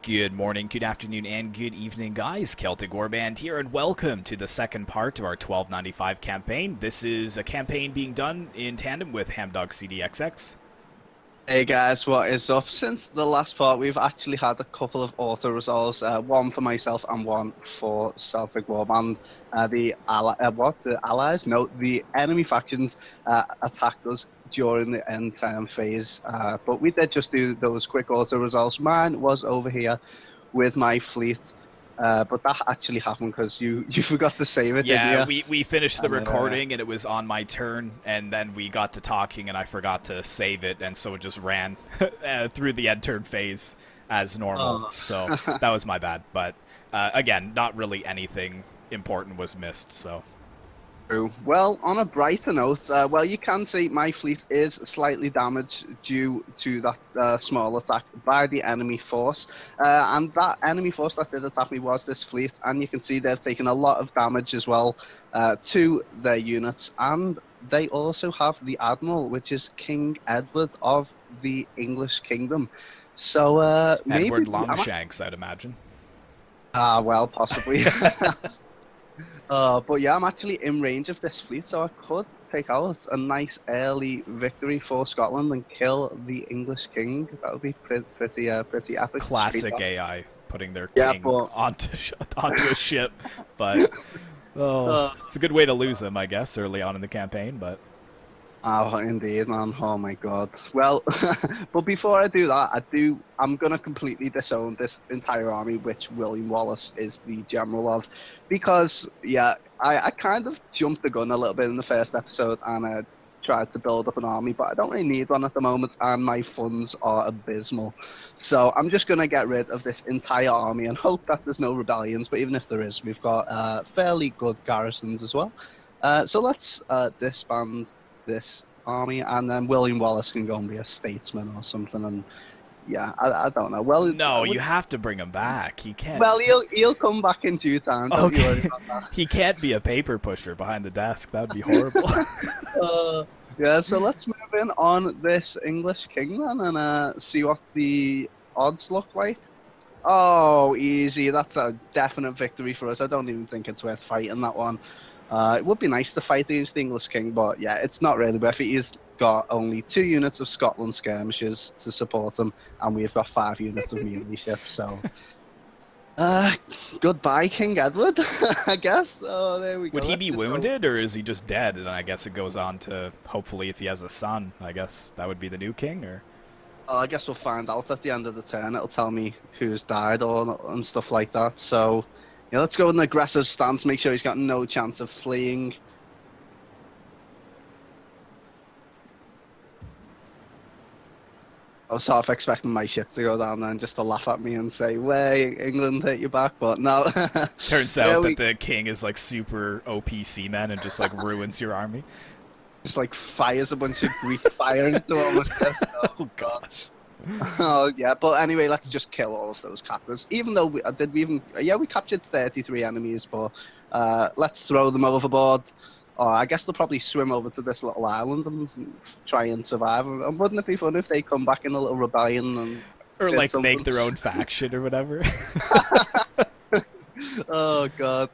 Good morning, good afternoon, and good evening, guys. Celtic Warband here, and welcome to the second part of our 1295 campaign. This is a campaign being done in tandem with Hamdog CDXX. Hey guys, what is up? Since the last part, we've actually had a couple of auto-resolves, one for myself and one for Celtic Warband. The Allies? No, the enemy factions attacked us during the end term phase, but we did just do those quick auto-resolves. Mine was over here with my fleet. But that actually happened because you forgot to save it, Yeah, didn't you? we finished the recording, and it was on my turn, and then we got to talking, and I forgot to save it, and so it just ran through the end turn phase as normal. So that was my bad. But again, not really anything important was missed, so... Well, on a brighter note, well, you can see my fleet is slightly damaged due to that small attack by the enemy force. And that enemy force that did attack me was this fleet, and you can see they've taken a lot of damage as well to their units. And they also have the Admiral, which is King Edward of the English Kingdom. So maybe... Edward Longshanks, I'd imagine. Well, possibly. But yeah, I'm actually in range of this fleet, so I could take out a nice early victory for Scotland and kill the English king. That would be pretty epic. Classic AI putting their king onto a ship, but it's a good way to lose them, I guess, early on in the campaign. But oh, indeed, man. Oh my God. Well, but before I do that, I'm gonna completely disown this entire army, which William Wallace is the general of, because yeah, I kind of jumped the gun a little bit in the first episode and tried to build up an army, but I don't really need one at the moment, and my funds are abysmal. So I'm just gonna get rid of this entire army and hope that there's no rebellions. But even if there is, we've got fairly good garrisons as well. So let's disband this army, and then William Wallace can go and be a statesman or something. And yeah, I don't know. Well, no, you have to bring him back. He can't. Well, he'll come back in due time. Don't you worry about that. He can't be a paper pusher behind the desk. That'd be horrible. Yeah, so let's move in on this English king then and see what the odds look like. Oh, easy. That's a definite victory for us. I don't even think it's worth fighting that one. It would be nice to fight against the English king, but yeah, it's not really worth it. He's got only 2 units of Scotland skirmishers to support him, and we've got 5 units of melee ships, so... goodbye, King Edward, I guess. Oh, there we go. Would he be wounded, or is he just dead? And I guess it goes on to, hopefully, if he has a son, I guess that would be the new king, or... Oh, I guess we'll find out at the end of the turn. It'll tell me who's died and stuff like that, so... Yeah, let's go with an aggressive stance, make sure he's got no chance of fleeing. I was sort of expecting my ship to go down there and just to laugh at me and say, "Way, England hit you back," but no. Turns out that the king is like super OP seaman and just like ruins your army. Just like fires a bunch of Greek fire into our ship. Oh God. Oh yeah, but anyway, let's just kill all of those captors. Even though we captured 33 enemies, but let's throw them overboard. I guess they'll probably swim over to this little island and try and survive. And wouldn't it be fun if they come back in a little rebellion and like make their own faction or whatever? Oh God.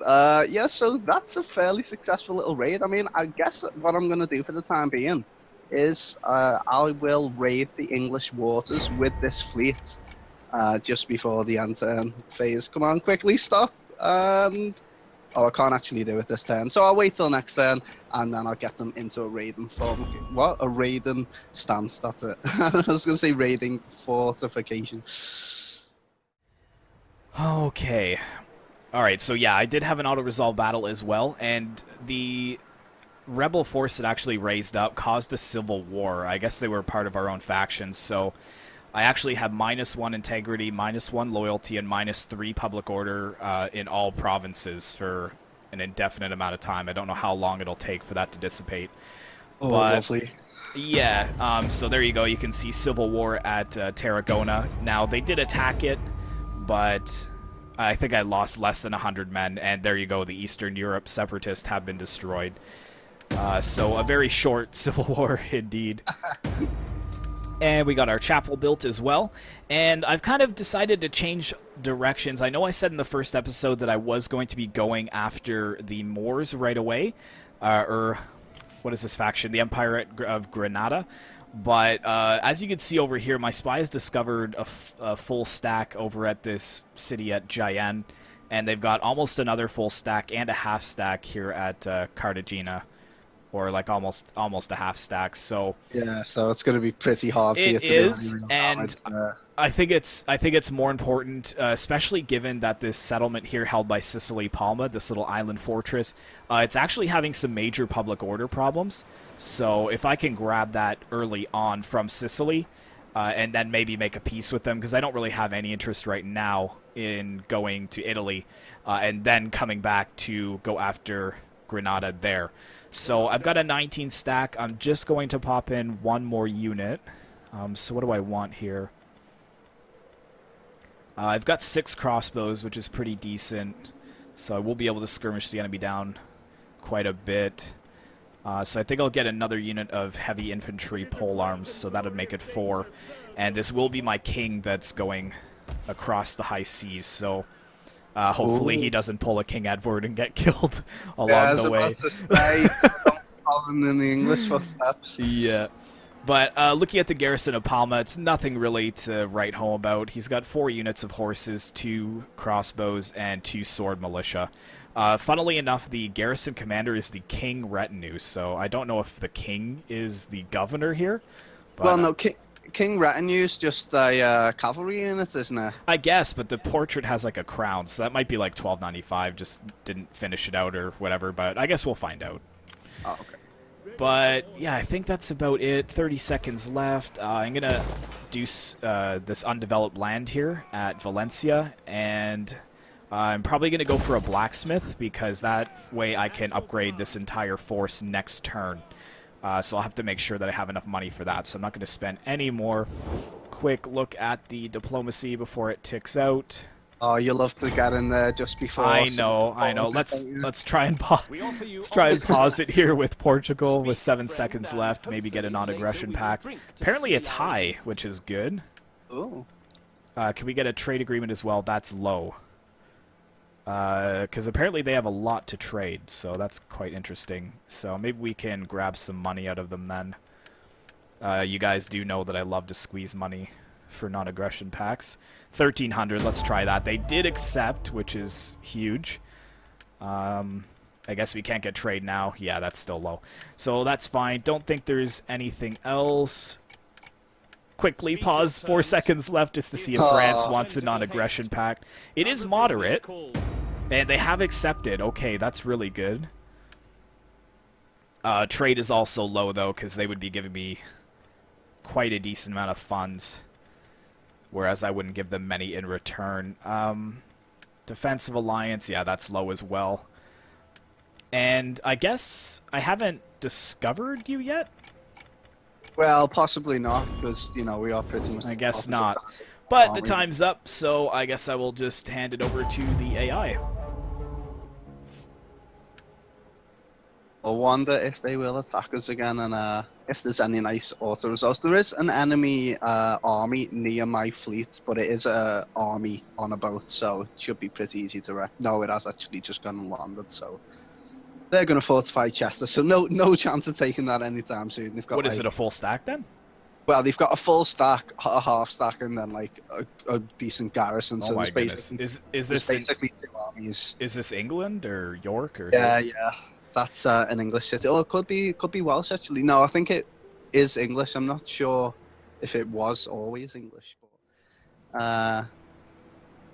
Yeah, so that's a fairly successful little raid. I mean, I guess what I'm gonna do for the time being is I will raid the English waters with this fleet just before the end turn phase. Come on, quickly stop. Oh, I can't actually do it this turn, so I'll wait till next turn, and then I'll get them into a raiding form. What? A raiding stance, that's it. I was going to say raiding fortification. Okay. Alright, so yeah, I did have an auto-resolve battle as well, and the rebel force that actually raised up caused a civil war. I guess they were part of our own factions, so I actually have -1 integrity, -1 loyalty, and -3 public order in all provinces for an indefinite amount of time. I don't know how long it'll take for that to dissipate. Oh, lovely. Yeah, so there you go. You can see civil war at Tarragona. Now, they did attack it, but I think I lost less than 100 men, and there you go. The Eastern Europe separatists have been destroyed. So a very short civil war indeed. And we got our chapel built as well. And I've kind of decided to change directions. I know I said in the first episode that I was going to be going after the Moors right away. Or what is this faction? The Empire of Granada. But as you can see over here, my spies discovered a full stack over at this city at Jaén. And they've got almost another full stack and a half stack here at Cartagena. Or like almost a half stack. So yeah, so it's going to be pretty hard for you to do and I think it's more important, especially given that this settlement here held by Sicily, Palma, this little island fortress, it's actually having some major public order problems. So if I can grab that early on from Sicily, and then maybe make a peace with them, because I don't really have any interest right now in going to Italy, and then coming back to go after Granada there. So I've got a 19 stack. I'm just going to pop in one more unit. So what do I want here? I've got 6 crossbows, which is pretty decent. So I will be able to skirmish the enemy down quite a bit. So I think I'll get another unit of heavy infantry pole arms, so that'll make it 4. And this will be my king that's going across the high seas, so hopefully he doesn't pull a King Edward and get killed along the way. About to say, don't follow in the English footsteps. Yeah. But looking at the garrison of Palma, it's nothing really to write home about. He's got 4 units of horses, 2 crossbows, and 2 sword militia. Funnily enough, the garrison commander is the king retinue, so I don't know if the king is the governor here. But, well, no, king retinue is just a cavalry unit, isn't it? I guess, but the portrait has like a crown, so that might be like 1295. Just didn't finish it out or whatever, but I guess we'll find out. Oh, okay. But yeah, I think that's about it. 30 seconds left. I'm gonna do this undeveloped land here at Valencia, and I'm probably gonna go for a blacksmith, because that way I can upgrade this entire force next turn. So I'll have to make sure that I have enough money for that, so I'm not going to spend any more. Quick look at the diplomacy before it ticks out. Oh, you love to get in there just before. I know. Let's try and pause it here with Portugal with 7 seconds left. Maybe get a non-aggression pact. Apparently it's high, which is good. Oh. Can we get a trade agreement as well? That's low. Because apparently they have a lot to trade, so that's quite interesting. So maybe we can grab some money out of them then. You guys do know that I love to squeeze money for non-aggression pacts. 1,300, let's try that. They did accept, which is huge. I guess we can't get trade now. Yeah, that's still low. So that's fine. Don't think there's anything else. Quickly pause, 4 seconds left just to see if France wants a non-aggression pact. It is moderate, and they have accepted. Okay, that's really good. Trade is also low, though, because they would be giving me quite a decent amount of funds, whereas I wouldn't give them many in return. Defensive alliance, yeah, that's low as well. And I guess I haven't discovered you yet? Well, possibly not, because, you know, we are pretty much... I guess not. But the time's up, so I guess I will just hand it over to the AI. I wonder if they will attack us again, and if there's any nice auto results. There is an enemy army near my fleet, but it is an army on a boat, so it should be pretty easy to wreck. No, it has actually just gone and landed, so... They're going to fortify Chester, so no chance of taking that anytime soon. They've got, what, is it a full stack then? Well, they've got a full stack, a half stack, and then like a decent garrison. Oh, so my there's goodness. Is there's this basically 2 armies. Is this England or York or? Yeah, that's an English city. Oh, it could be Welsh actually. No, I think it is English. I'm not sure if it was always English, but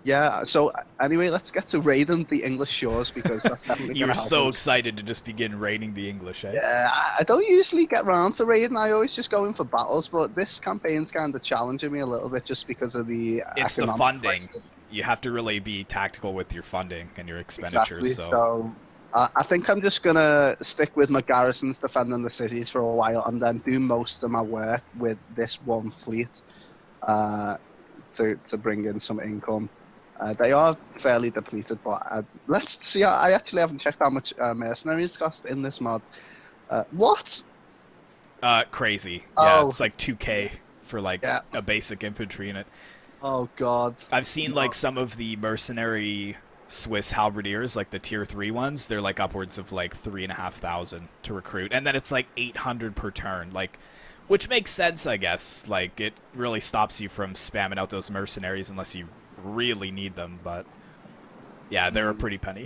yeah, so anyway, let's get to raiding the English shores, because that's definitely You're going to help so us. excited to just begin raiding the English, eh? Yeah, I don't usually get round to raiding. I always just go in for battles, but this campaign's kind of challenging me a little bit just because of the It's the economic funding. crisis. You have to really be tactical with your funding and your expenditures. Exactly. So I think I'm just going to stick with my garrisons defending the cities for a while, and then do most of my work with this one fleet to bring in some income. They are fairly depleted, but let's see. I actually haven't checked how much mercenaries cost in this mod. What? Crazy. Yeah, Oh. it's like 2k. for like Yeah. a basic infantry unit. Oh God. I've seen like some of the mercenary Swiss halberdiers, like the tier 3 ones, they're like upwards of like 3,500 to recruit, and then it's like 800 per turn, like, which makes sense, I guess. Like, it really stops you from spamming out those mercenaries unless you really need them, but yeah, they're a pretty penny.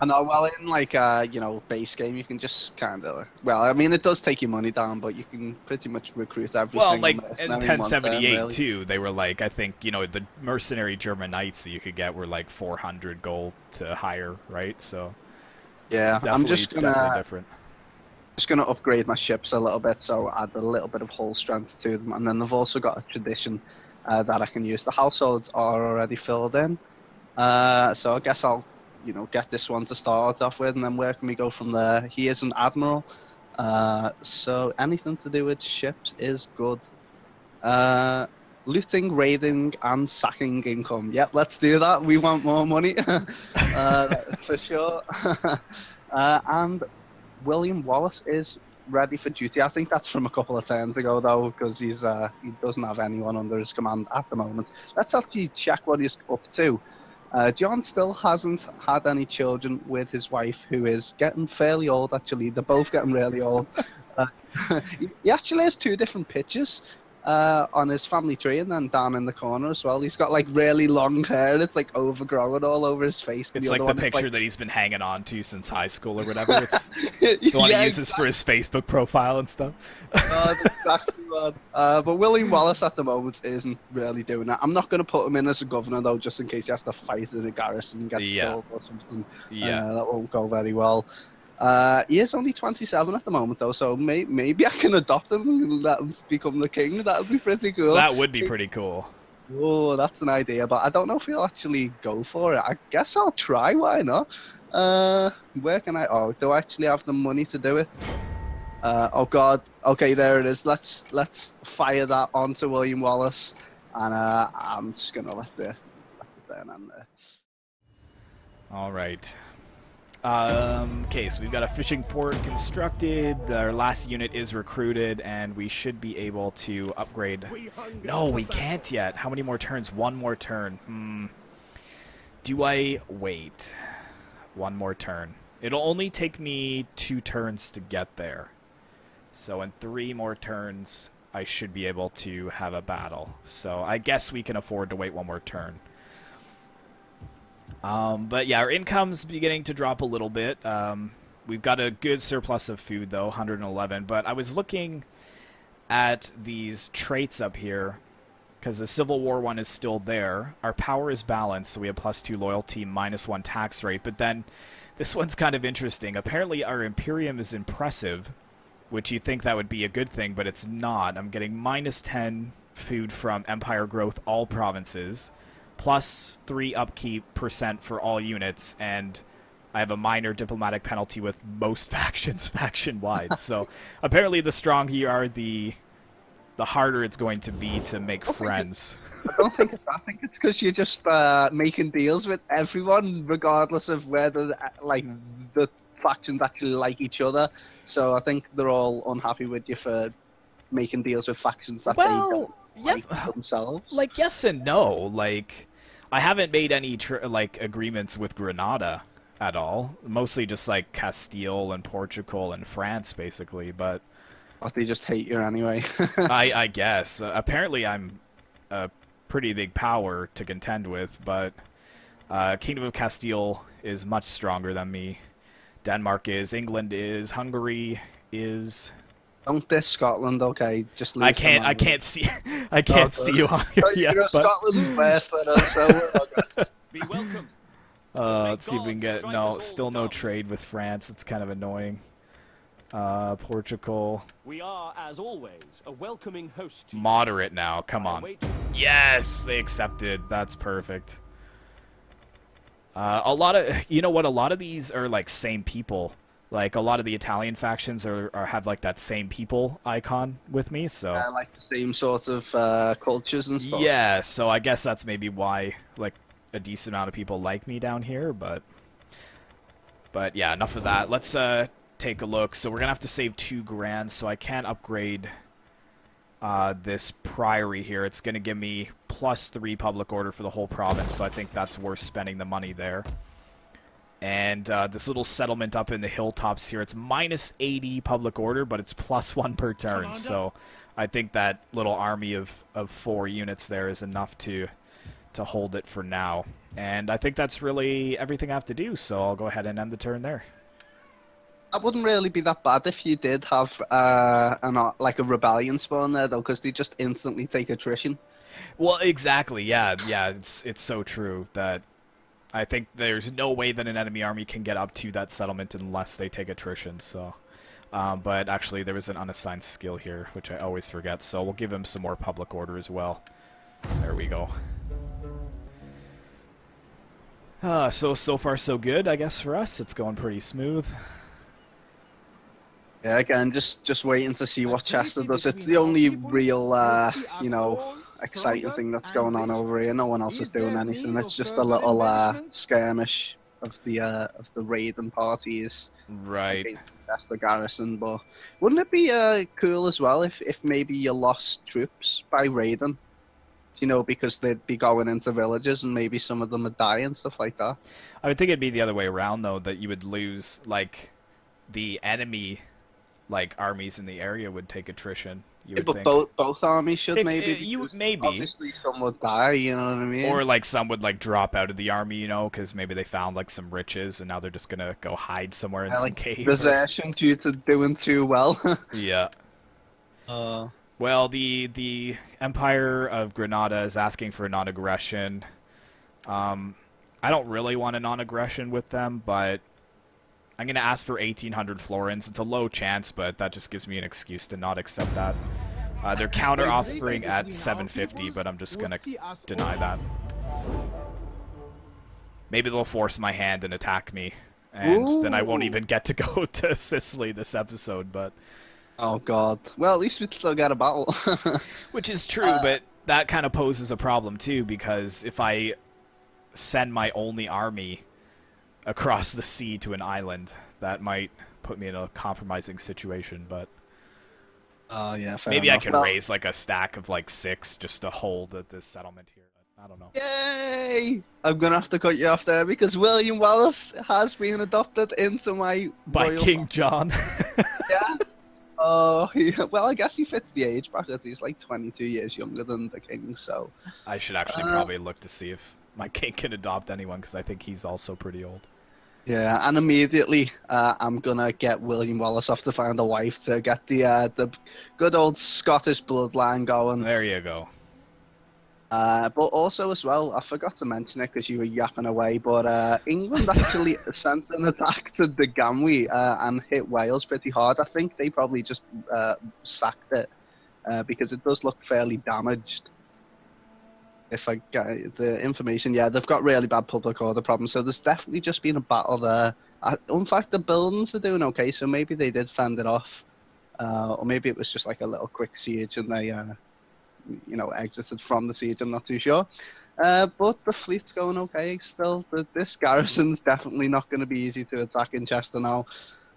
I know, well, in like you know, base game, you can just kind of, well, I mean, it does take your money down, but you can pretty much recruit every Well, single like in mercenary 1078 really. too, they were like, I think, you know, the mercenary German knights that you could get were like 400 gold to hire, right? So Yeah, I'm definitely different. just gonna upgrade my ships a little bit, so add a little bit of hull strength to them, and then they've also got a tradition that I can use. The households are already filled in, so I guess I'll, you know, get this one to start off with, and then where can we go from there? He is an admiral, so anything to do with ships is good. Looting, raiding, and sacking income. Yep, let's do that. We want more money, for sure. And William Wallace is ready for duty. I think that's from a couple of turns ago, though, because he doesn't have anyone under his command at the moment. Let's actually check what he's up to. John still hasn't had any children with his wife, who is getting fairly old, actually. They're both getting really old. He actually has 2 different pictures on his family tree, and then down in the corner as well. He's got like really long hair. It's like overgrown all over his face. It's like the picture that he's been hanging on to since high school or whatever. It's the one he uses for his Facebook profile and stuff. That's exactly one. But William Wallace at the moment isn't really doing that. I'm not going to put him in as a governor, though, just in case he has to fight in a garrison and gets killed or something. That won't go very well. He is only 27 at the moment, though, so maybe I can adopt him and let him become the king. That would be pretty cool. That would be pretty cool. Oh, that's an idea, but I don't know if he'll actually go for it. I guess I'll try, why not? Where can I... Oh, do I actually have the money to do it? Oh God. Okay, there it is. Let's fire that onto William Wallace, and I'm just gonna let the turn on there. All right. Okay, so we've got a fishing port constructed, our last unit is recruited, and we should be able to upgrade... No, we can't yet. How many more turns? 1 more turn. Do I wait? 1 more turn. It'll only take me 2 turns to get there. So in 3 more turns, I should be able to have a battle. So I guess we can afford to wait 1 more turn. But yeah, our income's beginning to drop a little bit. We've got a good surplus of food, though, 111. But I was looking at these traits up here, because the Civil War one is still there. Our power is balanced, so we have +2 loyalty, -1 tax rate. But then, this one's kind of interesting. Apparently, our Imperium is impressive, which you think that would be a good thing, but it's not. I'm getting -10 food from Empire Growth, all provinces, +3 upkeep % for all units, and I have a minor diplomatic penalty with most factions faction-wide. So apparently the stronger you are, the harder it's going to be to make friends. I don't think it's that. I think it's because you're just making deals with everyone, regardless of whether like the factions actually like each other. So I think they're all unhappy with you for making deals with factions that they don't like themselves. Like, yes and no. Like, I haven't made any agreements with Granada at all. Mostly just like Castile and Portugal and France, basically. But they just hate you anyway. I guess. Apparently, I'm a pretty big power to contend with, but Kingdom of Castile is much stronger than me. Denmark is, England is, Hungary is. Don't diss Scotland, okay? Just leave I can't see you on here yet. You're Scotland first, then, so we're all good. Be welcome. Let's see if we can get still no trade with France. It's kind of annoying. Portugal. We are, as always, a welcoming host to you. Moderate now. Come on. Yes, they accepted. That's perfect. A lot of a lot of these are like same people. Like, a lot of the Italian factions have, like, that same people icon with me, so... like the same sort of cultures and stuff. Yeah, so I guess that's maybe why, like, a decent amount of people like me down here, but yeah, enough of that. Let's take a look. So we're gonna have to save 2 grand, so I can't upgrade this priory here. It's going to give me +3 public order for the whole province, so I think that's worth spending the money there. And this little settlement up in the hilltops here, it's -80 public order, but it's +1 per turn. So I think that little army of 4 units there is enough to hold it for now. And I think that's really everything I have to do, so I'll go ahead and end the turn there. That wouldn't really be that bad if you did have like a rebellion spawn there, though, because they just instantly take attrition. Well, exactly, yeah, it's so true that I think there's no way that an enemy army can get up to that settlement unless they take attrition, so... but actually, there was an unassigned skill here, which I always forget, so we'll give him some more public order as well. There we go. So far so good, I guess, for us. It's going pretty smooth. Yeah, again, just waiting to see what Chester does. It's the only real, you know, exciting thing that's going on over here. No one else is doing anything. It's just a little skirmish of the raiding parties. Right. That's the garrison, but wouldn't it be cool as well if maybe you lost troops by raiding? You know, because they'd be going into villages and maybe some of them would die and stuff like that. I would think it'd be the other way around, though, that you would lose, like, the enemy, like, armies in the area would take attrition. You would think. Both armies should maybe. Maybe. Obviously, some would die. You know what I mean? Or like some would like drop out of the army, you know, because maybe they found like some riches and now they're just gonna go hide somewhere in some cave. Desertion due to doing too well. Yeah. Well, the Empire of Granada is asking for a non-aggression. I don't really want a non-aggression with them, but I'm going to ask for 1,800 florins. It's a low chance, but that just gives me an excuse to not accept that. They're counter-offering at 750, but I'm just going to deny that. Maybe they'll force my hand and attack me, and then I won't even get to go to Sicily this episode, but... Oh, God. Well, at least we'd still get a battle. Which is true, but that kind of poses a problem, too, because if I send my only army across the sea to an island, that might put me in a compromising situation, but... yeah, fair maybe enough. I can raise, like, a stack of, like, 6 just to hold at this settlement here. I don't know. Yay! I'm gonna have to cut you off there because William Wallace has been adopted into my... By royal King John. Yeah. Oh, yeah. Well, I guess he fits the age bracket. He's like 22 years younger than the king, so... I should actually probably look to see if my king can adopt anyone, because I think he's also pretty old. Yeah, and immediately I'm gonna get William Wallace off to find a wife to get the good old Scottish bloodline going. There you go. But also as well, I forgot to mention it because you were yapping away, but England actually sent an attack to the Gamwe and hit Wales pretty hard. I think they probably just sacked it because it does look fairly damaged. If I get the information, yeah, they've got really bad public order problems, so there's definitely just been a battle there. In fact, the buildings are doing okay, so maybe they did fend it off. Or maybe it was just like a little quick siege and they... you know, exited from the siege. I'm not too sure, but the fleet's going okay still. This garrison's definitely not going to be easy to attack in Chester now.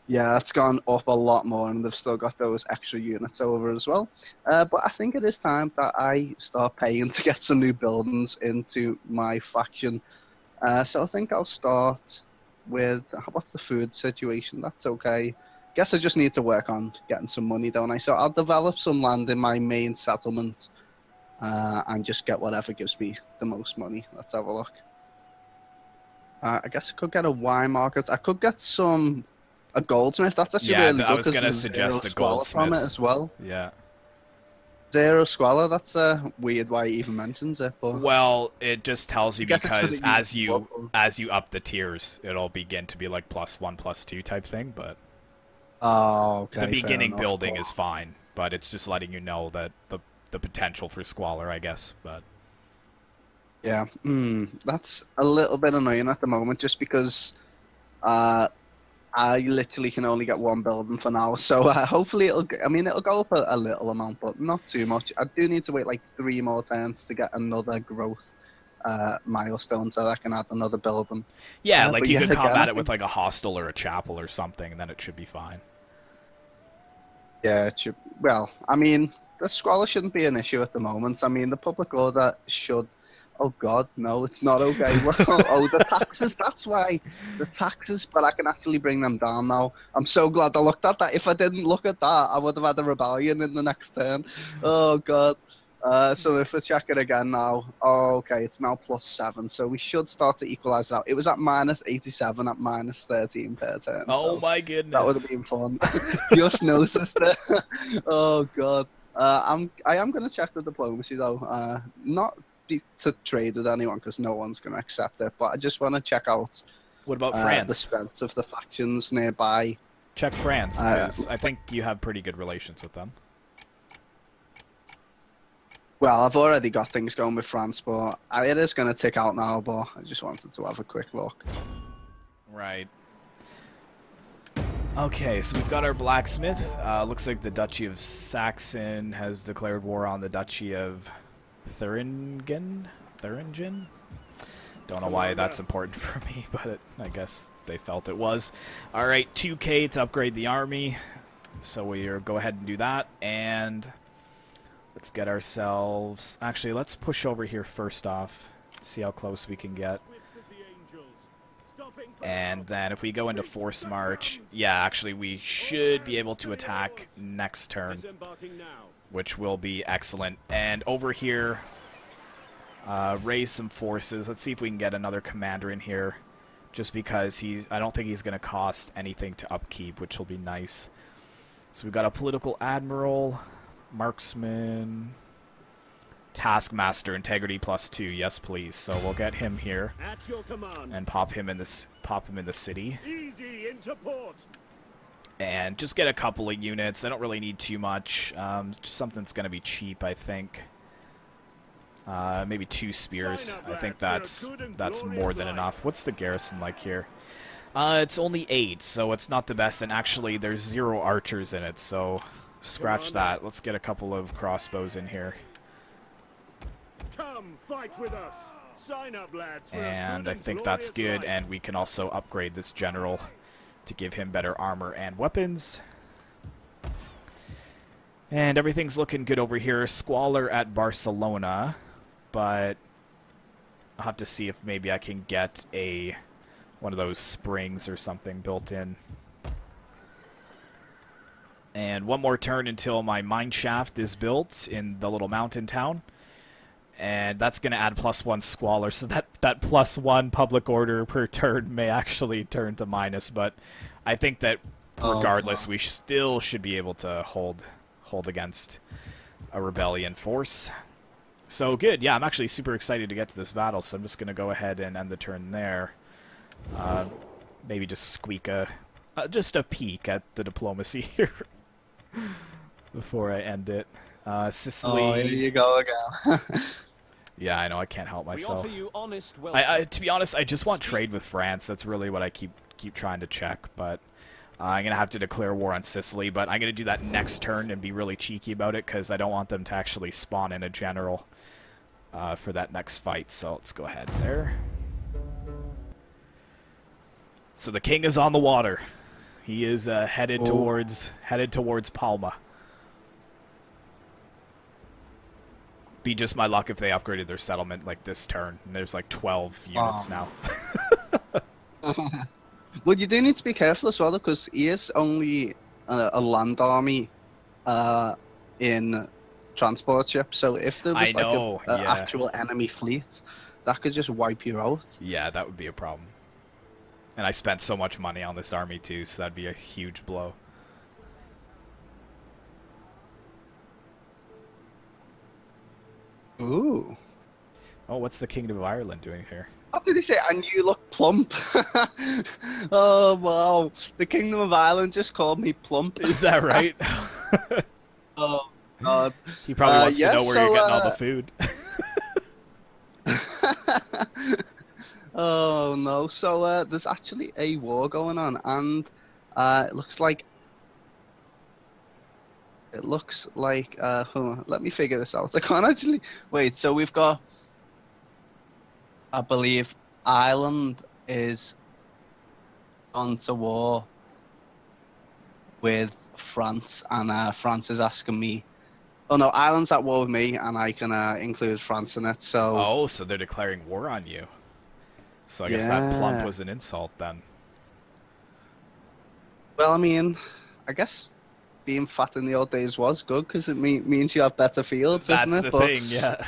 Yeah, it's gone up a lot more, and they've still got those extra units over as well. But I think it is time that I start paying to get some new buildings into my faction. So I think I'll start with, what's the food situation? That's okay. Guess I just need to work on getting some money, don't I? So I'll develop some land in my main settlement and just get whatever gives me the most money. Let's have a look. I guess I could get a wine market. I could get a goldsmith. That's actually really good. I was going to suggest the goldsmith from it as well. Yeah. 0 squalor. That's weird why he even mentions it. But well, it just tells you because as you up the tiers, it'll begin to be like +1, +2 type thing, but... Oh, okay. The beginning building is fine, but it's just letting you know that the potential for squalor, I guess. But yeah, that's a little bit annoying at the moment, just because I literally can only get 1 building for now. So hopefully it'll go up a little amount, but not too much. I do need to wait like 3 more turns to get another growth milestone so that I can add another building. Yeah, like you could combat it with like a hostel or a chapel or something, and then it should be fine. Yeah, it should. Well, I mean, the squalor shouldn't be an issue at the moment. I mean, the public order should. Oh God, no, it's not okay. Well, oh, the taxes. That's why the taxes. But I can actually bring them down now. I'm so glad I looked at that. If I didn't look at that, I would have had a rebellion in the next turn. Oh God. So if we check it again now, oh, okay, it's now +7. So we should start to equalize now. It was at -87 at -13 per turn. Oh so my goodness. that would have been fun. Just noticed it. Oh God. I am going to check the diplomacy though. Not to trade with anyone because no one's going to accept it. But I just want to check out What about the France? strength of the factions nearby. Check France, because I think you have pretty good relations with them. Well, I've already got things going with France, but it is going to tick out now. But I just wanted to have a quick look. Right. Okay, so we've got our blacksmith. Looks like the Duchy of Saxon has declared war on the Duchy of Thuringen? Don't know why that's important for me, but I guess they felt it was. Alright, 2k to upgrade the army. So we'll go ahead and do that, and let's get ourselves... Actually, let's push over here first off, see how close we can get. And then if we go into force march, yeah, actually we should be able to attack next turn, which will be excellent. And over here, raise some forces. Let's see if we can get another commander in here, just because I don't think he's going to cost anything to upkeep, which will be nice. So we've got a political admiral, marksman, taskmaster, integrity +2. Yes, please. So we'll get him here At your command. and pop him in the city. Easy into port. And just get a couple of units. I don't really need too much. Just something that's going to be cheap, I think. Maybe 2 spears. I think that's more than enough. What's the garrison like here? It's only 8, so it's not the best. And actually, there's 0 archers in it, so scratch that. Let's get a couple of crossbows in here. Come fight with us. Sign up, lads. For And a I good think and that's glorious good, life. and we can also upgrade this general to give him better armor and weapons. And everything's looking good over here. Squalor at Barcelona, but I'll have to see if maybe I can get one of those springs or something built in. And one more turn until my mine shaft is built in the little mountain town. And that's going to add +1 squalor, so that +1 public order per turn may actually turn to minus, but I think that regardless, we still should be able to hold against a rebellion force. So good, yeah, I'm actually super excited to get to this battle, so I'm just going to go ahead and end the turn there. Maybe just squeak just a peek at the diplomacy here before I end it. Sicily. Oh, here you go again. Yeah, I know, I can't help We myself. offer you honest welcome. To be honest, I just want trade with France. That's really what I keep trying to check, but I'm going to have to declare war on Sicily, but I'm going to do that next turn and be really cheeky about it because I don't want them to actually spawn in a general for that next fight, so let's go ahead there. So the king is on the water. He is headed towards Palma. Be just my luck if they upgraded their settlement like this turn. And there's like 12 units now. Well, you do need to be careful as well, because he is only a land army in transport ships. So if there was an actual enemy fleet, that could just wipe you out. Yeah, that would be a problem. And I spent so much money on this army too, so that'd be a huge blow. Ooh. Oh, what's the Kingdom of Ireland doing here? What did he say? And you look plump. Oh, wow. The Kingdom of Ireland just called me plump. Is that right? Oh, God. He probably wants to know where you're getting all the food. Oh, no. So, there's actually a war going on, and it looks like... let me figure this out. I can't actually... Wait, so we've got... I believe Ireland is on to war with France, and France is asking me Oh no, Ireland's at war with me, and I can include France in it. So Oh, so they're declaring war on you. So I guess that plump was an insult then. well, I mean, I guess being fat in the old days was good because it means you have better fields, That's isn't it? the thing, yeah.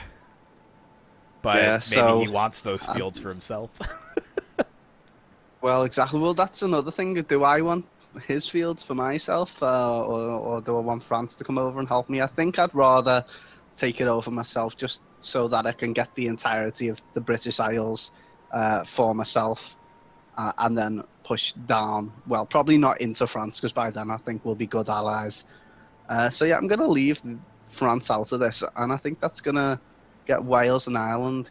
But Yeah, maybe so, he wants those fields for himself. well, exactly. Well, that's another thing. Do I want his fields for myself, or do I want France to come over and help me? I think I'd rather take it over myself, just so that I can get the entirety of the British Isles for myself, and then push down. Well, probably not into France, because by then I think we'll be good allies. So yeah, I'm going to leave France out of this, and I think that's going to get Wales and Ireland,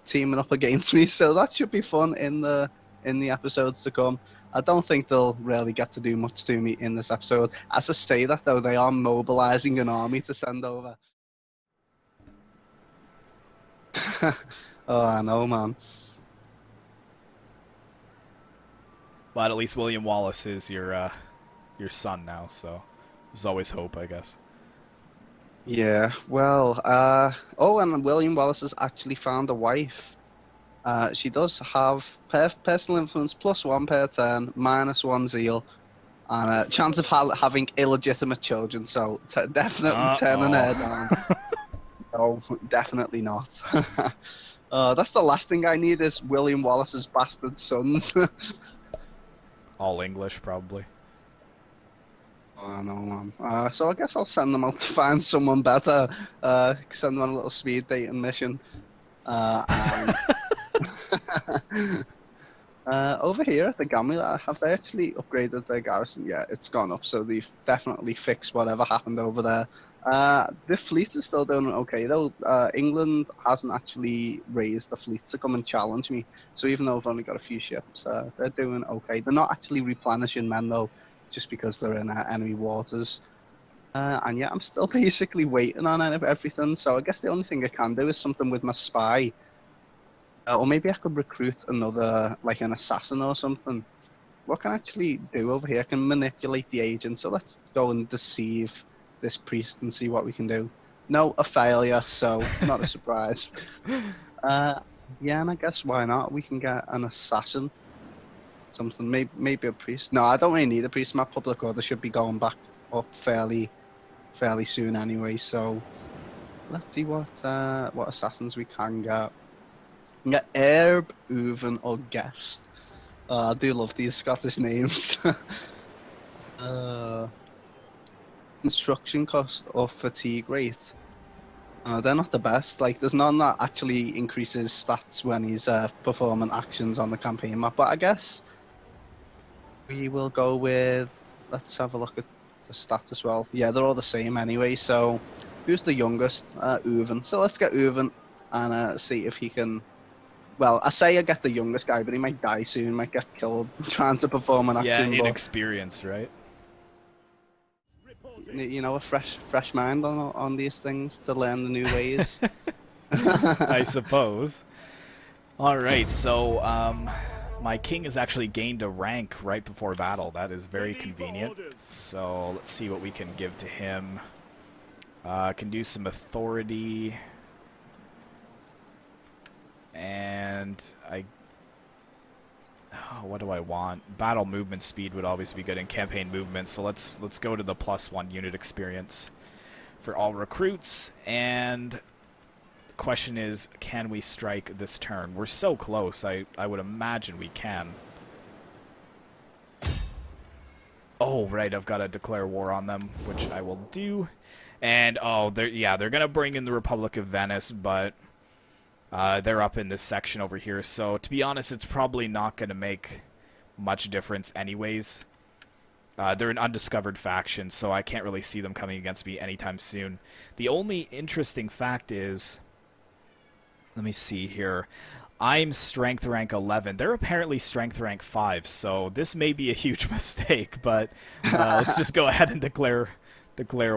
teaming up against me. So that should be fun in the episodes to come. I don't think they'll really get to do much to me in this episode. As I say that, though, they are mobilizing an army to send over. Oh, I know, man. But at least William Wallace is your son now, so there's always hope, I guess. Yeah, well, and William Wallace has actually found a wife. She does have personal influence +1 per turn, -1 zeal, and a chance of having illegitimate children, so definitely turning her down. No, definitely not. That's the last thing I need is William Wallace's bastard sons. All English, probably. Oh, no, man. So I guess I'll send them out to find someone better. Send them on a little speed dating mission. And over here at the Gamula, have they actually upgraded their garrison? Yeah, it's gone up, so they've definitely fixed whatever happened over there. The fleet is still doing okay, though. England hasn't actually raised the fleet to come and challenge me, so even though I've only got a few ships, they're doing okay. They're not actually replenishing men, though, just because they're in enemy waters. And yeah, I'm still basically waiting on everything, so I guess the only thing I can do is something with my spy. Or maybe I could recruit another, like an assassin or something. What can I actually do over here? I can manipulate the agent, so let's go and deceive this priest and see what we can do. No, a failure, so not a surprise. Yeah, and I guess why not? We can get an assassin. Something, maybe a priest. No, I don't really need a priest. My public order should be going back up fairly soon anyway, so let's see what assassins we can get. We can get Herb, Uven, or Guest. I do love these Scottish names. Construction cost or fatigue rate. They're not the best. Like, there's none that actually increases stats when he's performing actions on the campaign map. But I guess we will go with. Let's have a look at the stats as well. Yeah, they're all the same anyway. So, who's the youngest? Uven. So let's get Uven and see if he can. Well, I say I get the youngest guy, but he might die soon. Might get killed trying to perform an action. Yeah, inexperienced, right? You know, a fresh mind on these things to learn the new ways. I suppose. Alright, so my king has actually gained a rank right before battle. That is very convenient. So let's see what we can give to him. Can do some authority. And what do I want? Battle movement speed would always be good in campaign movement, so let's go to the +1 unit experience for all recruits. And the question is, can we strike this turn? We're so close. I would imagine we can. Oh, right, I've got to declare war on them, which I will do. And they're gonna bring in the Republic of Venice, but they're up in this section over here, so to be honest, it's probably not going to make much difference anyways. They're an undiscovered faction, so I can't really see them coming against me anytime soon. The only interesting fact is, let me see here, I'm strength rank 11. They're apparently strength rank 5, so this may be a huge mistake, but let's just go ahead and declare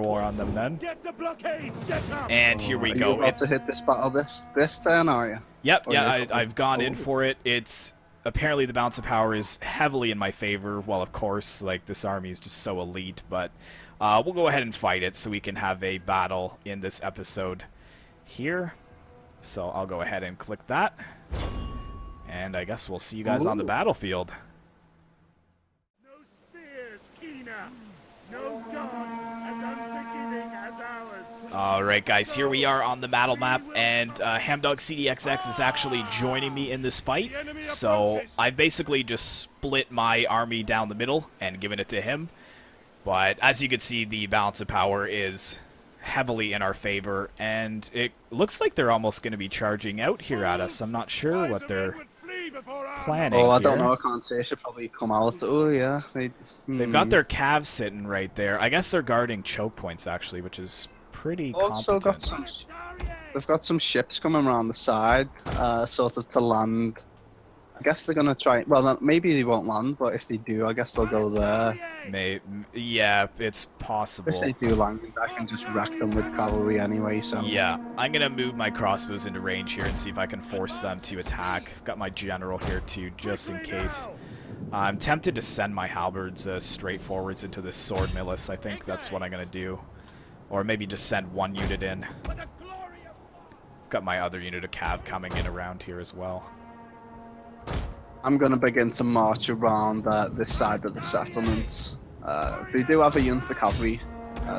war on them then. Get the blockade set up. And here we Are go. you about to hit this battle this turn, are you? Yep, Or yeah, I've gone in for it. It's apparently the balance of power is heavily in my favor. Well, of course, like, this army is just so elite, but We'll go ahead and fight it so we can have a battle in this episode here. So I'll go ahead and click that. And I guess we'll see you guys on the battlefield. No spears keener. No God as unforgiving as ours. Alright guys, here we are on the battle map, and Hamdog CDXX is actually joining me in this fight. So I've basically just split my army down the middle and given it to him. But as you can see, the balance of power is heavily in our favor, and it looks like they're almost going to be charging out here at us. I'm not sure what they're planning. Oh, I don't here. know. I can't say. Should probably come out. Oh yeah, They've got their calves sitting right there. I guess they're guarding choke points actually, which is pretty also competent. got some. They've got some ships coming around the side, sort of to land. I guess they're gonna try. Well, maybe they won't land, but if they do, I guess they'll go there. Yeah, it's possible. If they do land, I can just wreck them with cavalry anyway. So yeah, I'm gonna move my crossbows into range here and see if I can force them to attack. Got my general here too, just in case. I'm tempted to send my halberds straight forwards into this sword milice. I think that's what I'm gonna do, or maybe just send one unit in. Got my other unit of cav coming in around here as well. I'm gonna begin to march around this side of the settlement. They do have a unit of cavalry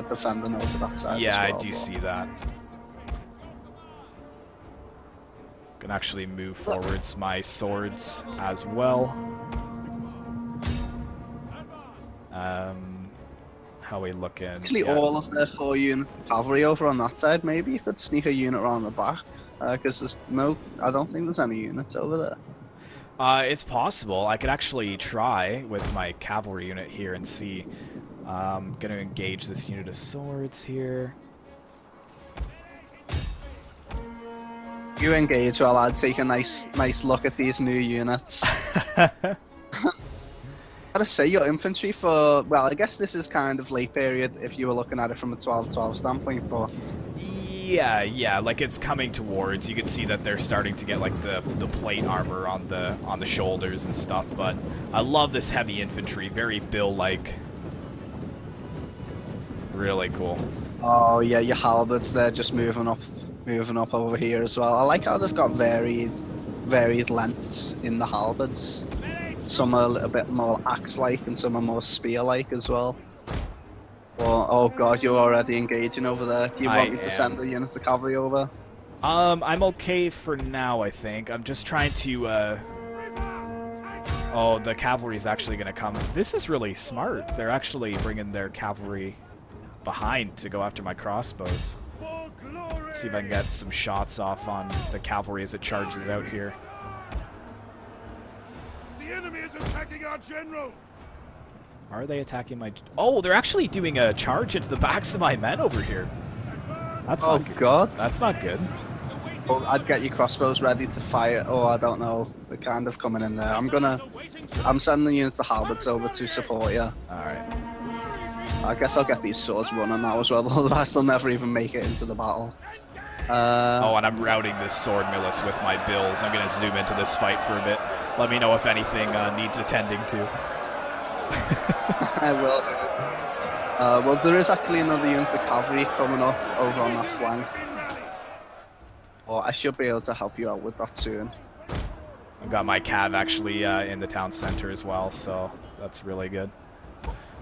defending over that side. Yeah, as well, I do see that. Can actually move forwards my swords as well. How we looking? Actually, Yeah. all of their 4 unit cavalry over on that side. Maybe you could sneak a unit around the back, because there's no. I don't think there's any units over there. It's possible. I could actually try with my cavalry unit here and see. I'm gonna engage this unit of swords here. You engage while I'd take a nice look at these new units. Gotta say, your infantry for, well, I guess this is kind of late period if you were looking at it from a 12-12 standpoint, but Yeah, like it's coming towards. You can see that they're starting to get like the plate armor on the shoulders and stuff. But I love this heavy infantry, very Bill-like. Really cool. oh yeah, your halberds, they're just moving up over here as well. I like how they've got varied lengths in the halberds. Some are a little bit more axe-like and some are more spear-like as well. Well, oh god, you're already engaging over there. Do you want me to send the units of cavalry over? I'm okay for now, I think. I'm just trying to, Oh, the cavalry's actually gonna come. This is really smart. They're actually bringing their cavalry behind to go after my crossbows. See if I can get some shots off on the cavalry as it charges out here. The enemy is attacking our general. Are they attacking my... Oh, they're actually doing a charge into the backs of my men over here. That's Oh not good. god. That's not good. Oh, I'd get your crossbows ready to fire. Oh, I don't know. They're kind of coming in there. I'm sending units of halberds over to support you. Alright. I guess I'll get these swords running now as well, otherwise they'll never even make it into the battle. Oh, and I'm routing this sword milice with my bills. I'm going to zoom into this fight for a bit. Let me know if anything needs attending to. I will. Well, there is actually another unit of cavalry coming up over on that flank. Oh, I should be able to help you out with that soon. I've got my cav actually in the town center as well, so that's really good.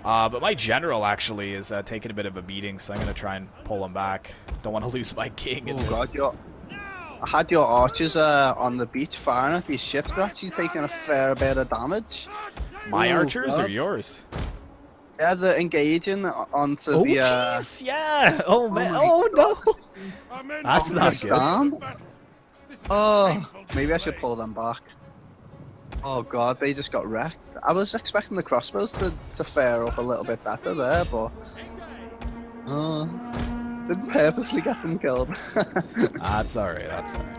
But my general actually is taking a bit of a beating, so I'm going to try and pull him back. Don't want to lose my king in Oh this. god, I had your archers on the beach firing at these ships. They're actually taking a fair bit of damage. My Oh, archers or God. yours? Yeah, they're engaging onto Oh, the... jeez, yeah! Oh, man. my Oh, no! Our men That's are not in good. Down? battle. This is Oh, painful to maybe I should play. pull them back. Oh god, they just got wrecked. I was expecting the crossbows to fare up a little bit better there, but... Oh, didn't purposely get them killed. That's alright, that's alright.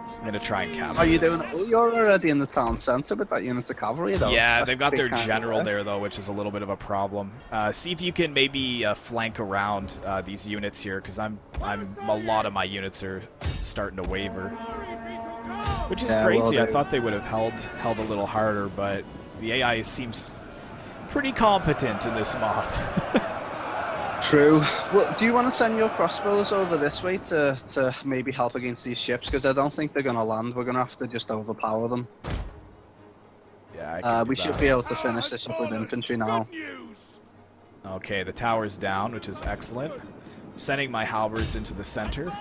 I'm gonna try and cap How are you this. doing? Oh, you're already in the town centre with that unit of cavalry, though. Yeah, That's they've got big their kind of general work. there, though, which is a little bit of a problem. See if you can maybe flank around these units here, because a lot of my units are starting to waver. Which is Yeah, crazy. well, I thought they would have held a little harder, but the AI seems pretty competent in this mod. True. Well, do you want to send your crossbows over this way to maybe help against these ships? Because I don't think they're going to land. We're going to have to just overpower them. Yeah, we should be able to finish this up with infantry now. Good news. Okay, the tower's down, which is excellent. I'm sending my halberds into the center.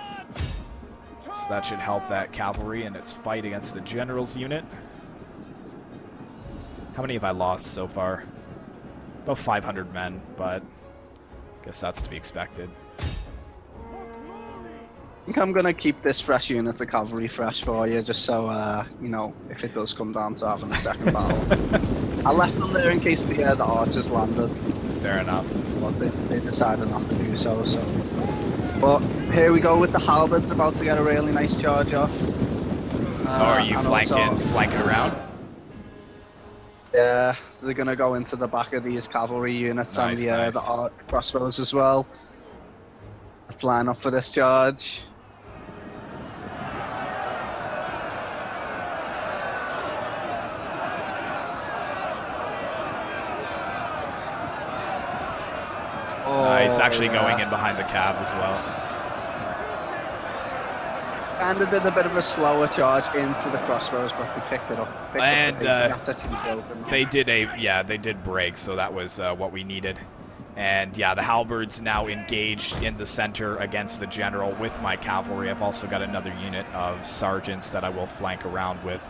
So that should help that cavalry in its fight against the general's unit. How many have I lost so far? About 500 men, but I guess that's to be expected. I think I'm going to keep this fresh unit of cavalry fresh for you, just so, you know, if it does come down to having a second battle. I left them there in case the archers landed. Fair enough. But they decided not to do so. But here we go with the halberds about to get a really nice charge off. Are you flanking around? Yeah, they're going to go into the back of these cavalry units and the crossbows as well. Let's line up for this charge. He's actually going in behind the cab as well. Kind of did a bit of a slower charge into the crossbows, but they picked it up. That's actually broken. They did break, so that was what we needed. And yeah, the halberds now engaged in the center against the general with my cavalry. I've also got another unit of sergeants that I will flank around with.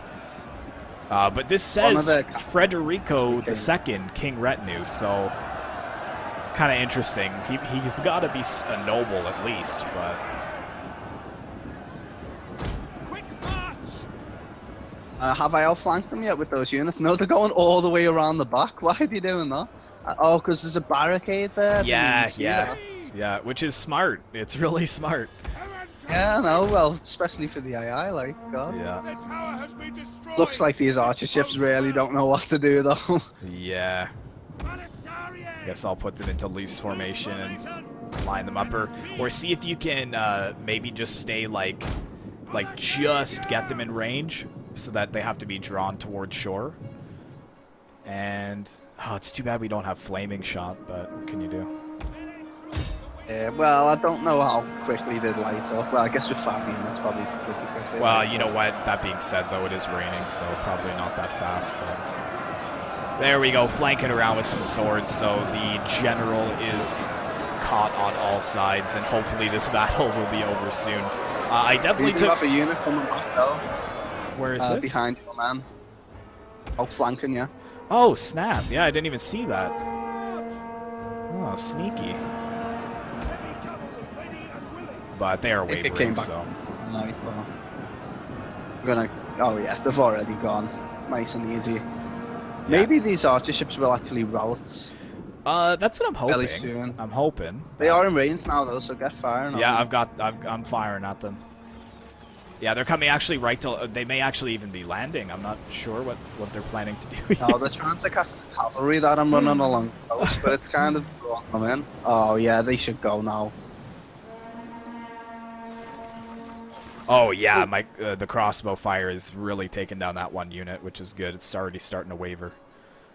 But this says Frederico II, King Retinue, so it's kind of interesting. He's got to be a noble at least, but... Quick march. Have I outflanked them yet with those units? No, they're going all the way around the back. Why are they doing that? Oh, because there's a barricade there? Yeah, which is smart. It's really smart. Yeah, no, well, especially for the AI, like, God. Yeah. The tower has been destroyed. Looks like these archer ships really don't know what to do, though. Yeah. Guess I'll put them into loose formation and line them up, or see if you can maybe just stay like just get them in range so that they have to be drawn towards shore. And oh, it's too bad we don't have flaming shot, but what can you do? Yeah, well, I don't know how quickly they'd light up. Well, I guess with 5 units, probably pretty quickly. Well, you know what? That being said, though, it is raining, so probably not that fast. But there we go, flanking around with some swords, so the general is caught on all sides, and hopefully this battle will be over soon. I definitely took... have a unit coming back, though. Where is this? Behind your man. Outflanking, yeah. Oh, snap. Yeah, I didn't even see that. Oh, sneaky. But they are wavering, so... Nice, well. I'm gonna... Oh yeah, they've already gone. Nice and easy. Yeah. Maybe these archer ships will actually rout. That's what I'm hoping. Fairly soon. I'm hoping. They are in range now, though, so get firing. Yeah, I'm firing at them. Yeah, they're coming actually right to... They may actually even be landing. I'm not sure what they're planning to do. No, they're trying to catch the cavalry that I'm running along the coast, but it's kind of brought them in. Oh yeah, they should go now. Oh yeah, the crossbow fire is really taking down that one unit, which is good. It's already starting to waver.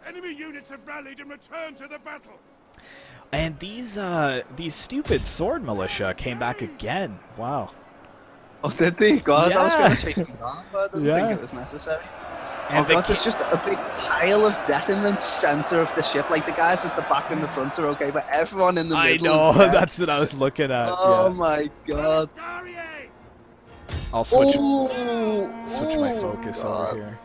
Enemy units have rallied and returned to the battle. And these stupid sword militia came back again. Wow. Oh, did they? God, yeah. I was going to chase them down, but I didn't think it was necessary. And oh God, there's just a big pile of death in the center of the ship. Like, the guys at the back and the front are okay, but everyone in the middle I know, is dead. that's what I was looking at. Oh yeah. my God. I'll switch my focus over here.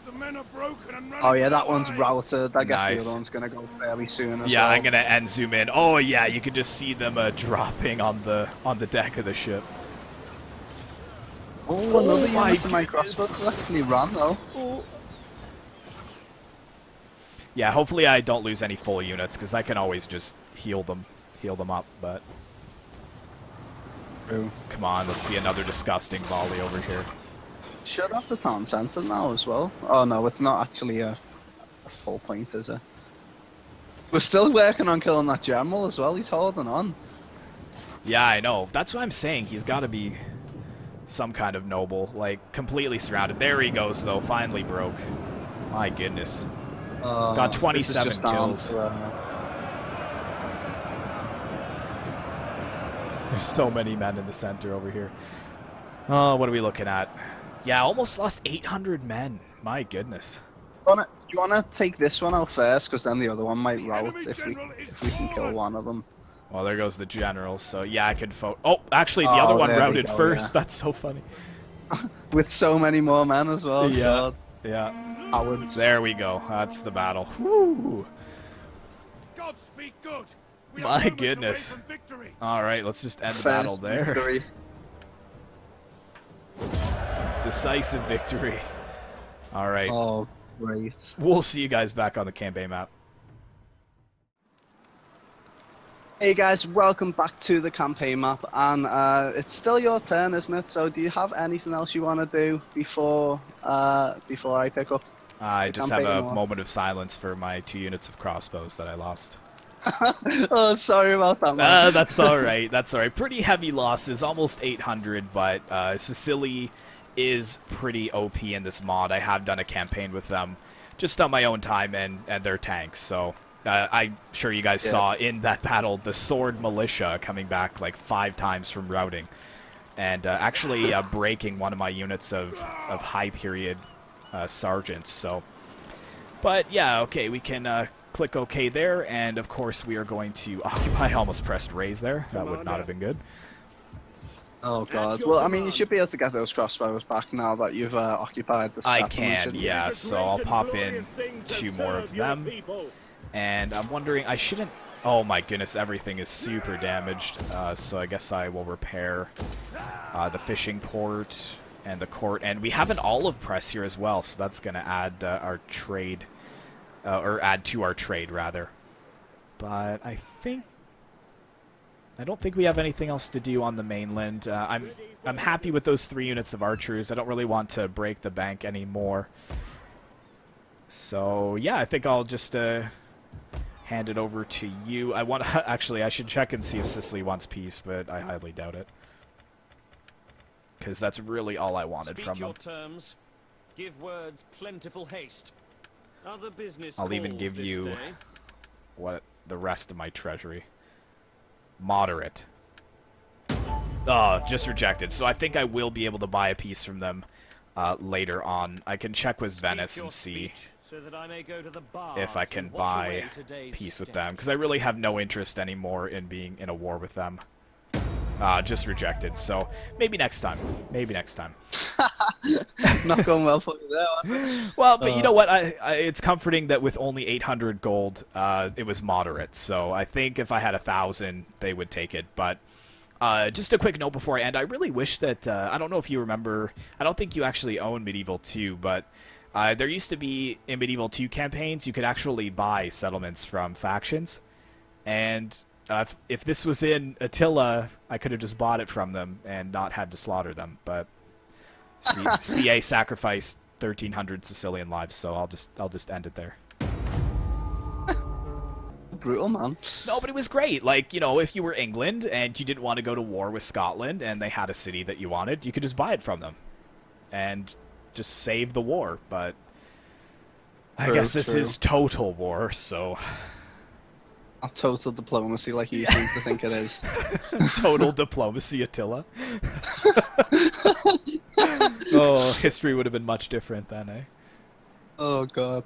The men are broken and running. Oh yeah, that one's routed. I guess Nice. the other one's gonna go fairly soon as Yeah, well. I'm gonna end zoom in. Oh yeah, you can just see them dropping on the deck of the ship. Oh, another my unit of my goodness. crossbows actually ran though. Yeah, hopefully I don't lose any full units because I can always just heal them up. But come on, let's see another disgusting volley over here. Shut off the town centre now as well. Oh no, it's not actually a full point, is it? We're still working on killing that general as well. He's holding on. Yeah, I know. That's what I'm saying. He's got to be some kind of noble, like completely surrounded. There he goes, though. Finally broke. My goodness. Got This is 27 just down kills. to, There's so many men in the center over here. Oh, what are we looking at? Yeah, almost lost 800 men. My goodness. do you wanna take this one out first, because then the other one might rout enemy if we general is can kill fallen. one of them. Well, there goes the general, so yeah, I could vote. Oh, actually, the other one there we routed go, first. yeah. That's so funny. With so many more men as well. Yeah. God. Yeah. Cowards. There we go. That's the battle. Woo! God speak good. We My are moments goodness. away from victory. All right, let's just end the First battle there. victory. Decisive victory. All right. Oh, great. We'll see you guys back on the campaign map. Hey guys, welcome back to the campaign map, and it's still your turn, isn't it? So do you have anything else you want to do before I pick up? I just have a campaign map? moment of silence for my 2 units of crossbows that I lost. Oh, sorry about that, man. That's all right. That's all right. Pretty heavy losses, almost 800, but Sicily is pretty OP in this mod. I have done a campaign with them just on my own time and their tanks, so I'm sure you guys saw in that battle the sword militia coming back like 5 times from routing and actually breaking one of my units of high period sergeants. So, but yeah, okay, we can click OK there, and of course we are going to occupy. I almost pressed raise there. That would not have been good. Oh god. Well, I mean, you should be able to get those crossbows back now that you've occupied the I settlement, can, shouldn't you? yeah. It's a So great I'll and pop in glorious thing to 2 more of serve your them. people. And I'm wondering, I shouldn't... Oh my goodness, everything is super damaged. So I guess I will repair the fishing port and the court. And we have an olive press here as well, so that's going to add our trade... or add to our trade, rather. But I don't think we have anything else to do on the mainland. I'm happy with those 3 units of archers. I don't really want to break the bank anymore. So yeah, I think I'll just hand it over to you. I want actually I should check and see if Sicily wants peace, but I highly doubt it, because that's really all I wanted Speak from your them. terms. Give words plentiful haste. Other business I'll even calls give this you day. what the rest of my treasury. Moderate. Oh, just rejected. So I think I will be able to buy a piece from them later on. I can check with Venice Speak your and see speech, so that I may go to the if I baths can and wash buy away today's peace with stench. them, because I really have no interest anymore in being in a war with them. Just rejected. So maybe next time. Maybe next time. Not going well for you there, was it? Well, but you know what? It's comforting that with only 800 gold, it was moderate. So I think if I had 1,000, they would take it. But just a quick note before I end. I really wish that I don't know if you remember. I don't think you actually own Medieval 2, but there used to be in Medieval 2 campaigns you could actually buy settlements from factions, and if this was in Attila, I could have just bought it from them and not had to slaughter them. But CA sacrificed 1,300 Sicilian lives, so I'll just end it there. Brutal, man. No, but it was great. Like, you know, if you were England and you didn't want to go to war with Scotland and they had a city that you wanted, you could just buy it from them and just save the war. But I True, guess this true. is total war, so A total diplomacy, like you seem to think it is. total diplomacy, Attila. Oh, history would have been much different then, eh? Oh god.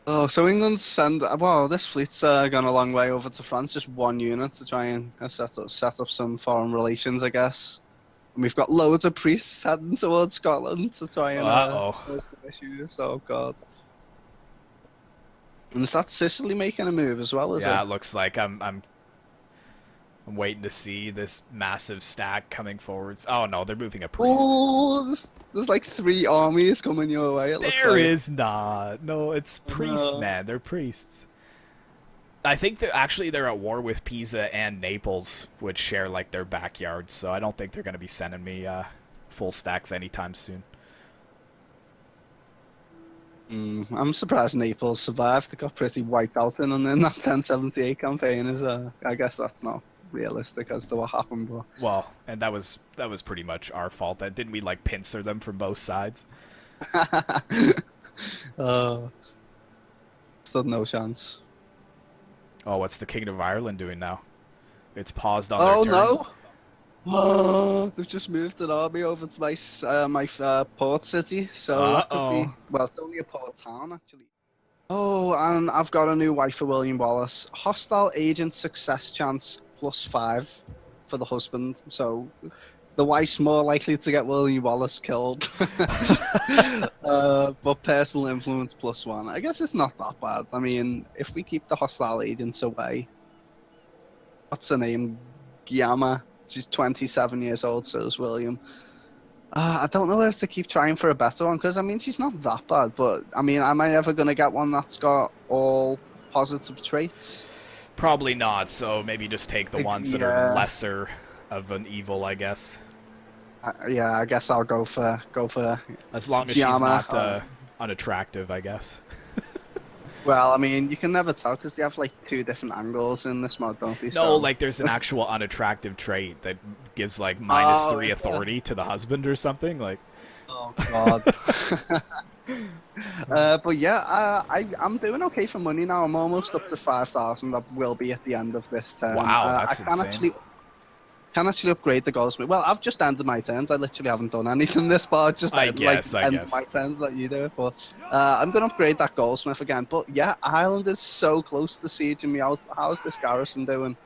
Oh, so England's well, this fleet's gone a long way over to France, just 1 unit to try and set up some foreign relations, I guess. And we've got loads of priests heading towards Scotland to try and close the issues. Oh god. And is that Sicily making a move as well? Is Yeah, it? it looks like I'm waiting to see this massive stack coming forwards. Oh no, they're moving a priest. Oh, there's like 3 armies coming your way. It looks There like. is not. No, it's priests, No. man. They're priests. I think they're at war with Pisa and Naples, which share like their backyards. So I don't think they're going to be sending me full stacks anytime soon. I'm surprised Naples survived. They got pretty wiped out in that 1078 campaign. I guess that's not realistic as to what happened, but Well, and that was pretty much our fault. Didn't we like pincer them from both sides? uh, stood no chance. Oh, what's the Kingdom of Ireland doing now? It's paused on Oh their turn. no! Oh, they've just moved an army over to my port city, so that could be. Well, it's only a port town actually. Oh, and I've got a new wife for William Wallace. Hostile agent success chance +5 for the husband. So the wife's more likely to get William Wallace killed. But personal influence +1. I guess it's not that bad. I mean, if we keep the hostile agents away, what's her name? Guillaume. She's 27 years old, so is William. I don't know if to keep trying for a better one, because, I mean, she's not that bad, but, I mean, am I ever going to get one that's got all positive traits? Probably not, so maybe just take the ones that are lesser of an evil, I guess. Yeah, I guess I'll go for as long as Gianna, she's not unattractive, I guess. Well, I mean, you can never tell because they have like 2 different angles in this mod, don't they? No, so... like there's an actual unattractive trait that gives like -3 authority to the husband or something. Like, oh god. But yeah, I'm doing okay for money now. I'm almost up to 5,000. I will be at the end of this turn. wow, that's I can insane. Can actually upgrade the goldsmith. Well, I've just ended my turns. I literally haven't done anything this part. Just I guess. ended my turns like you do. But I'm going to upgrade that goldsmith again. But yeah, Ireland is so close to sieging me out. How's this garrison doing?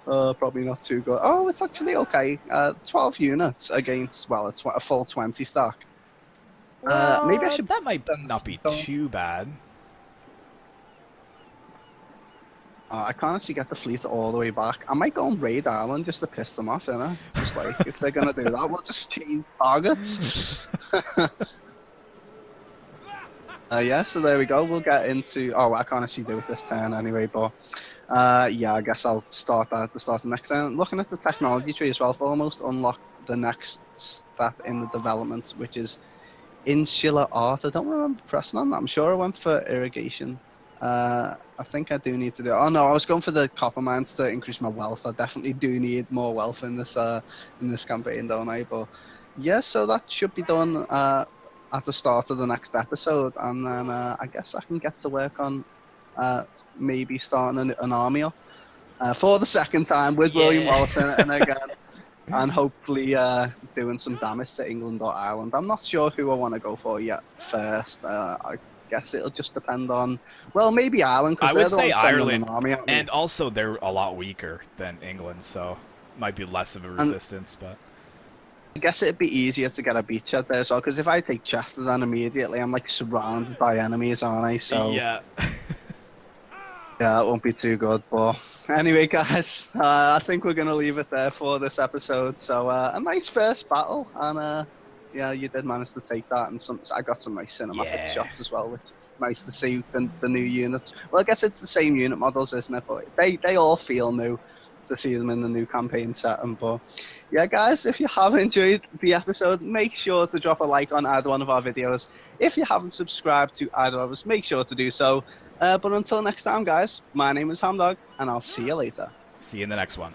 Probably not too good. Oh, it's actually okay. 12 units against, well, it's a full 20 stack. Maybe I should... That might not be too bad. I can't actually get the fleet all the way back. I might go and raid Ireland just to piss them off, innit? Just like, if they're going to do that, we'll just change targets. Yeah, so there we go. We'll get into... Oh, I can't actually do it this turn anyway, but... yeah, I guess I'll start that at the start of the next turn. Looking at the technology tree as well, to almost unlock the next step in the development, which is insular art. I don't remember pressing on that. I'm sure I went for irrigation. I think I do need to do... Oh no, I was going for the copper mines to increase my wealth. I definitely do need more wealth in this campaign, don't I? But yeah, so that should be done at the start of the next episode, and then I guess I can get to work on maybe starting an army up for the second time with William Wallace in it, and again, and hopefully doing some damage to England or Ireland. I'm not sure who I want to go for yet first. I guess it'll just depend on, well, maybe Ireland, because I they're would the say ones sending Ireland, an army at me. and also they're a lot weaker than England, so might be less of a resistance. But I guess it'd be easier to get a beachhead there as well, because if I take Chester, then immediately I'm like surrounded by enemies, aren't I? So yeah. yeah, it won't be too good. But anyway, guys, I think we're going to leave it there for this episode. So a nice first battle, and yeah, you did manage to take that, and I got some nice cinematic shots as well, which is nice to see the new units. Well, I guess it's the same unit models, isn't it? But they all feel new to see them in the new campaign setting. But yeah, guys, if you have enjoyed the episode, make sure to drop a like on either one of our videos. If you haven't subscribed to either of us, make sure to do so. But until next time, guys, my name is Hamdog, and I'll see you later. See you in the next one.